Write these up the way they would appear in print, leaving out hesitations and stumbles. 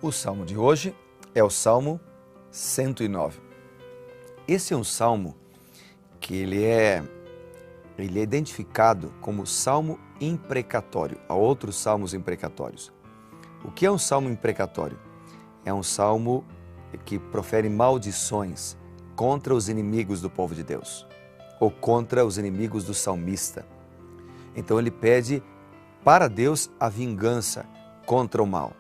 O salmo de hoje é o Salmo 109. Esse é um salmo que ele é identificado como salmo imprecatório. Há outros salmos imprecatórios. O que é um salmo imprecatório? É um salmo que profere maldições contra os inimigos do povo de Deus, ou contra os inimigos do salmista. Então ele pede para Deus a vingança contra o mal.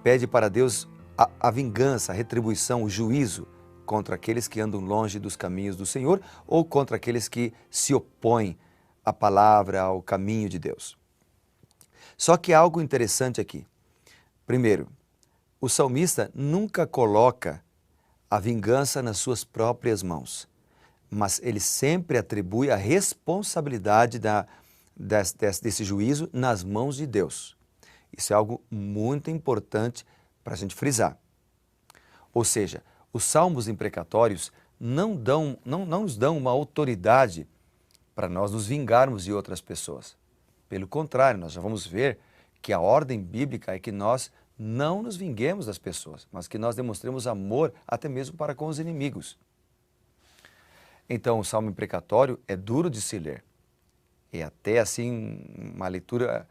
Pede para Deus a vingança, a retribuição, o juízo contra aqueles que andam longe dos caminhos do Senhor ou contra aqueles que se opõem à palavra, ao caminho de Deus. Só que há algo interessante aqui. Primeiro, o salmista nunca coloca a vingança nas suas próprias mãos, mas ele sempre atribui a responsabilidade desse juízo nas mãos de Deus. Isso é algo muito importante para a gente frisar. Ou seja, os salmos imprecatórios não nos dão uma autoridade para nós nos vingarmos de outras pessoas. Pelo contrário, nós já vamos ver que a ordem bíblica é que nós não nos vinguemos das pessoas, mas que nós demonstremos amor até mesmo para com os inimigos. Então, o salmo imprecatório é duro de se ler. É até assim uma leitura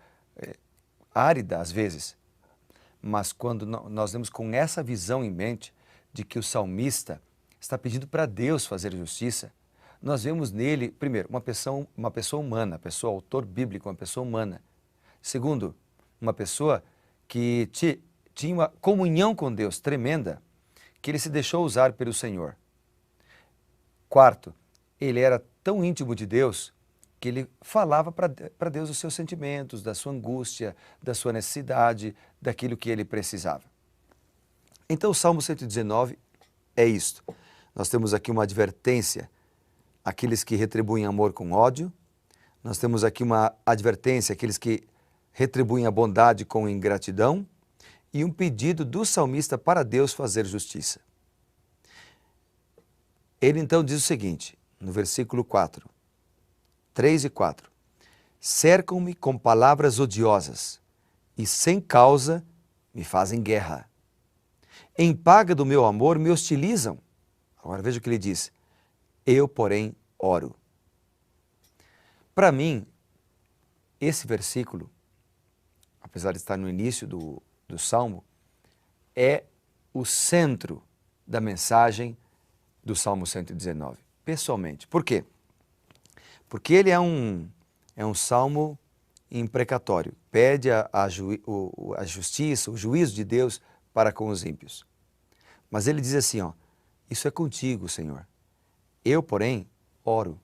árida às vezes. Mas quando nós vemos com essa visão em mente de que o salmista está pedindo para Deus fazer justiça, nós vemos nele, primeiro, uma pessoa humana, autor bíblico, uma pessoa humana. Segundo, uma pessoa que tinha uma comunhão com Deus tremenda, que ele se deixou usar pelo Senhor. Quarto, ele era tão íntimo de Deus que ele falava para Deus os seus sentimentos, da sua angústia, da sua necessidade, daquilo que ele precisava. Então o Salmo 119 é isto. Nós temos aqui uma advertência àqueles que retribuem amor com ódio. Nós temos aqui uma advertência àqueles que retribuem a bondade com ingratidão e um pedido do salmista para Deus fazer justiça. Ele então diz o seguinte, no versículo 4, 3 e 4. Cercam-me com palavras odiosas e sem causa me fazem guerra. Em paga do meu amor me hostilizam. Agora veja o que ele diz. Eu, porém, oro. Para mim, esse versículo, apesar de estar no início do Salmo, é o centro da mensagem do Salmo 119, pessoalmente. Por quê? Porque ele é um salmo imprecatório, pede a justiça, o juízo de Deus para com os ímpios. Mas ele diz assim, isso é contigo, Senhor. Eu, porém, oro.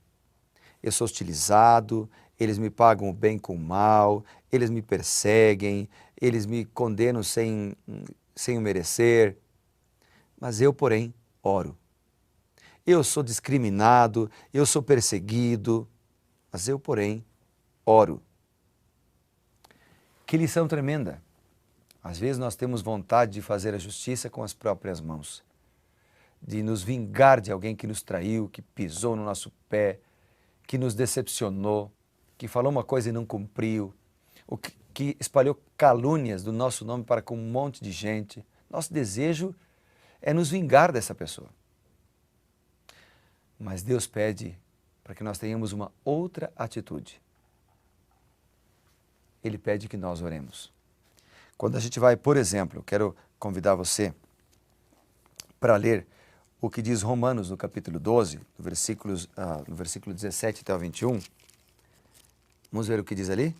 Eu sou hostilizado, eles me pagam o bem com o mal, eles me perseguem, eles me condenam sem o merecer. Mas eu, porém, oro. Eu sou discriminado, eu sou perseguido, mas eu, porém, oro. Que lição tremenda! Às vezes nós temos vontade de fazer a justiça com as próprias mãos, de nos vingar de alguém que nos traiu, que pisou no nosso pé, que nos decepcionou, que falou uma coisa e não cumpriu, ou que espalhou calúnias do nosso nome para com um monte de gente. Nosso desejo é nos vingar dessa pessoa. Mas Deus pede para que nós tenhamos uma outra atitude. Ele pede que nós oremos. Quando a gente vai, por exemplo, eu quero convidar você para ler o que diz Romanos no capítulo 12, no versículo 17 até o 21. Vamos ver o que diz ali?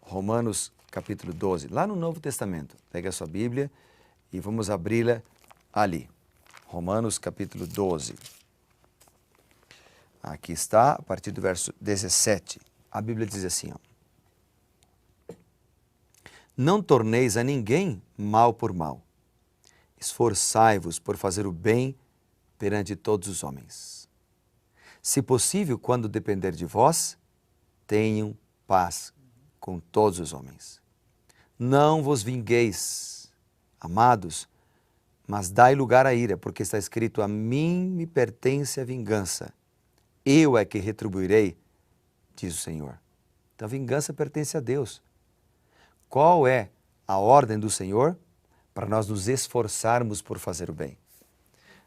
Romanos capítulo 12, lá no Novo Testamento. Pega a sua Bíblia e vamos abri-la ali. Romanos capítulo 12. Aqui está, a partir do verso 17. A Bíblia diz assim, Não torneis a ninguém mal por mal. Esforçai-vos por fazer o bem perante todos os homens. Se possível, quando depender de vós, tenham paz com todos os homens. Não vos vingueis, amados, mas dai lugar à ira, porque está escrito, a mim me pertence a vingança. Eu é que retribuirei, diz o Senhor. Então a vingança pertence a Deus. Qual é a ordem do Senhor? para nós nos esforçarmos por fazer o bem.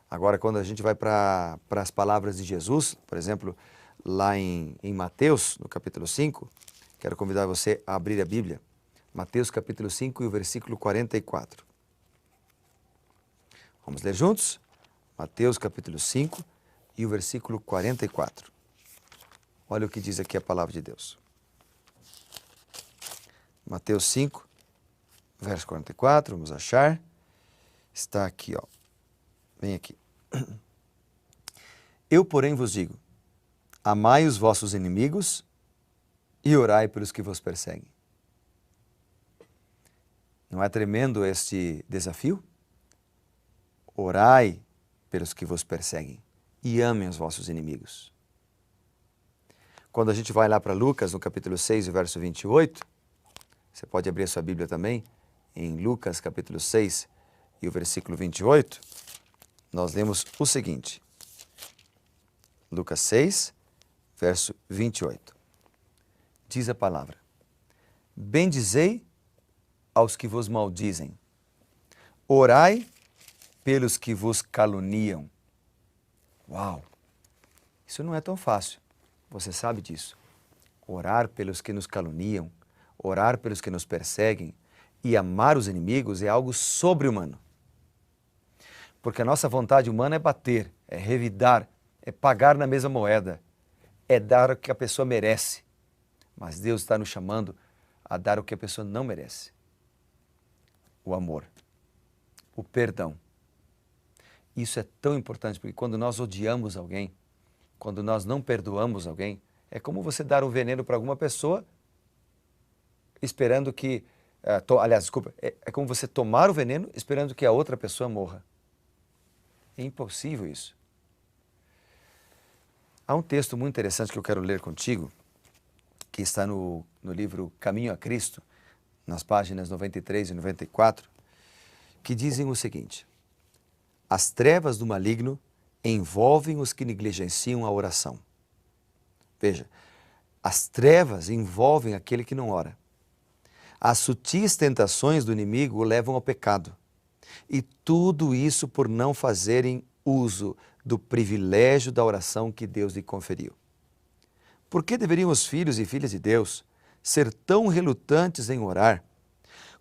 Agora, quando a gente vai para as palavras de Jesus, por exemplo, lá em Mateus, no capítulo 5, quero convidar você a abrir a Bíblia. Mateus capítulo 5 e o versículo 44. Vamos ler juntos? Mateus capítulo 5 e o versículo 44. Olha o que diz aqui a palavra de Deus. Mateus 5, verso 44, vamos achar. Está aqui, ó. Vem aqui. Eu, porém, vos digo, amai os vossos inimigos e orai pelos que vos perseguem. Não é tremendo este desafio? Orai pelos que vos perseguem e amem os vossos inimigos. Quando a gente vai lá para Lucas, no capítulo 6, verso 28, você pode abrir a sua Bíblia também, em Lucas capítulo 6 e o versículo 28, nós lemos o seguinte. Lucas 6, verso 28. Diz a palavra: bendizei aos que vos maldizem, orai pelos que vos caluniam. Uau! Isso não é tão fácil, você sabe disso. Orar pelos que nos caluniam, orar pelos que nos perseguem e amar os inimigos é algo sobre-humano. Porque a nossa vontade humana é bater, é revidar, é pagar na mesma moeda, é dar o que a pessoa merece. Mas Deus está nos chamando a dar o que a pessoa não merece. O amor, o perdão. Isso é tão importante, porque quando nós odiamos alguém, quando nós não perdoamos alguém, é como você dar um veneno para alguma pessoa, esperando que... é como você tomar o veneno esperando que a outra pessoa morra. É impossível isso. Há um texto muito interessante que eu quero ler contigo, que está no livro Caminho a Cristo, nas páginas 93 e 94, que dizem o seguinte: as trevas do maligno envolvem os que negligenciam a oração. Veja, as trevas envolvem aquele que não ora. As sutis tentações do inimigo o levam ao pecado. E tudo isso por não fazerem uso do privilégio da oração que Deus lhe conferiu. Por que deveriam os filhos e filhas de Deus ser tão relutantes em orar,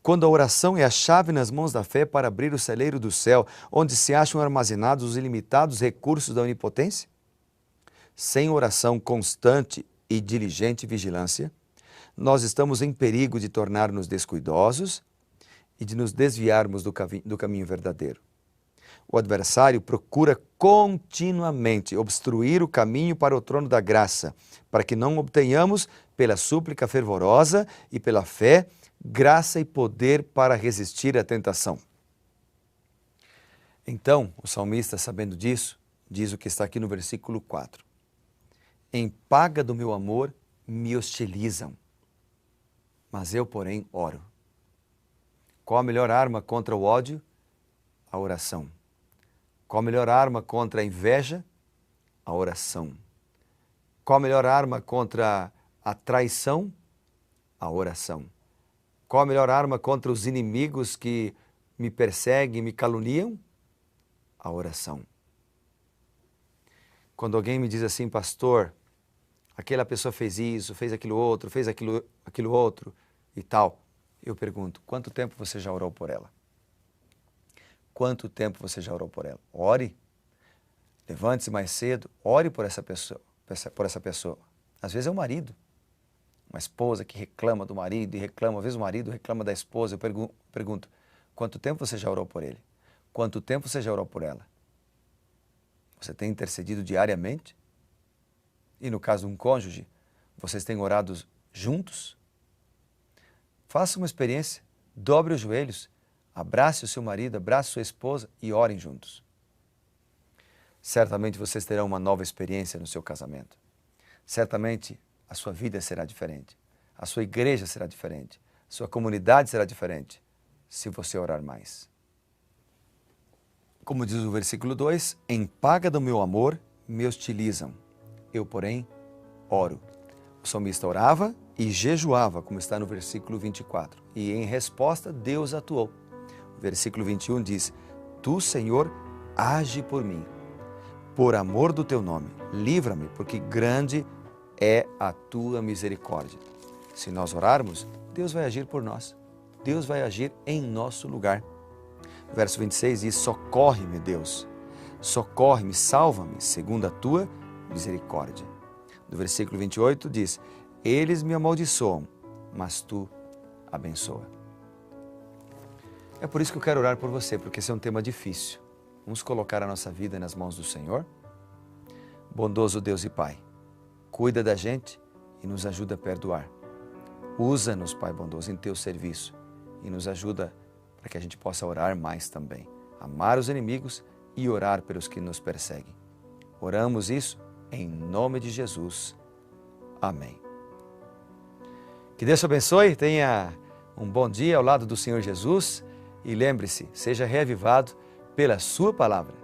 quando a oração é a chave nas mãos da fé para abrir o celeiro do céu, onde se acham armazenados os ilimitados recursos da onipotência? Sem oração constante e diligente vigilância, nós estamos em perigo de tornar-nos descuidosos e de nos desviarmos do caminho verdadeiro. O adversário procura continuamente obstruir o caminho para o trono da graça, para que não obtenhamos, pela súplica fervorosa e pela fé, graça e poder para resistir à tentação. Então, o salmista, sabendo disso, diz o que está aqui no versículo 4. Em paga do meu amor me hostilizam, mas eu, porém, oro. Qual a melhor arma contra o ódio? A oração. Qual a melhor arma contra a inveja? A oração. Qual a melhor arma contra a traição? A oração. Qual a melhor arma contra os inimigos que me perseguem e me caluniam? A oração. Quando alguém me diz assim, pastor, aquela pessoa fez isso, fez aquilo outro e tal, eu pergunto, quanto tempo você já orou por ela? Quanto tempo você já orou por ela? Ore. Levante-se mais cedo, ore por essa pessoa. Às vezes é o marido. Uma esposa que reclama do marido e reclama, às vezes o marido reclama da esposa. Eu pergunto, quanto tempo você já orou por ele? Quanto tempo você já orou por ela? Você tem intercedido diariamente? E no caso de um cônjuge, vocês têm orado juntos? Faça uma experiência, dobre os joelhos, abrace o seu marido, abrace sua esposa e orem juntos. Certamente vocês terão uma nova experiência no seu casamento. Certamente a sua vida será diferente, a sua igreja será diferente, a sua comunidade será diferente, se você orar mais. Como diz o versículo 2, em paga do meu amor me hostilizam, eu, porém, oro. O salmista orava e jejuava, como está no versículo 24, e em resposta Deus atuou. versículo 21 diz: Tu, Senhor, age por mim, por amor do teu nome, livra-me, porque grande é a tua misericórdia. Se nós orarmos, Deus vai agir por nós. Deus vai agir em nosso lugar. Verso 26 diz: Socorre-me, Deus. Socorre-me, salva-me, segundo a tua misericórdia. No versículo 28 diz: Eles me amaldiçoam, mas tu abençoa. É por isso que eu quero orar por você, porque esse é um tema difícil. Vamos colocar a nossa vida nas mãos do Senhor? Bondoso Deus e Pai, cuida da gente e nos ajuda a perdoar. Usa-nos, Pai bondoso, em teu serviço e nos ajuda para que a gente possa orar mais também. Amar os inimigos e orar pelos que nos perseguem. Oramos isso em nome de Jesus. Amém. Que Deus te abençoe, tenha um bom dia ao lado do Senhor Jesus e lembre-se, seja reavivado pela sua palavra.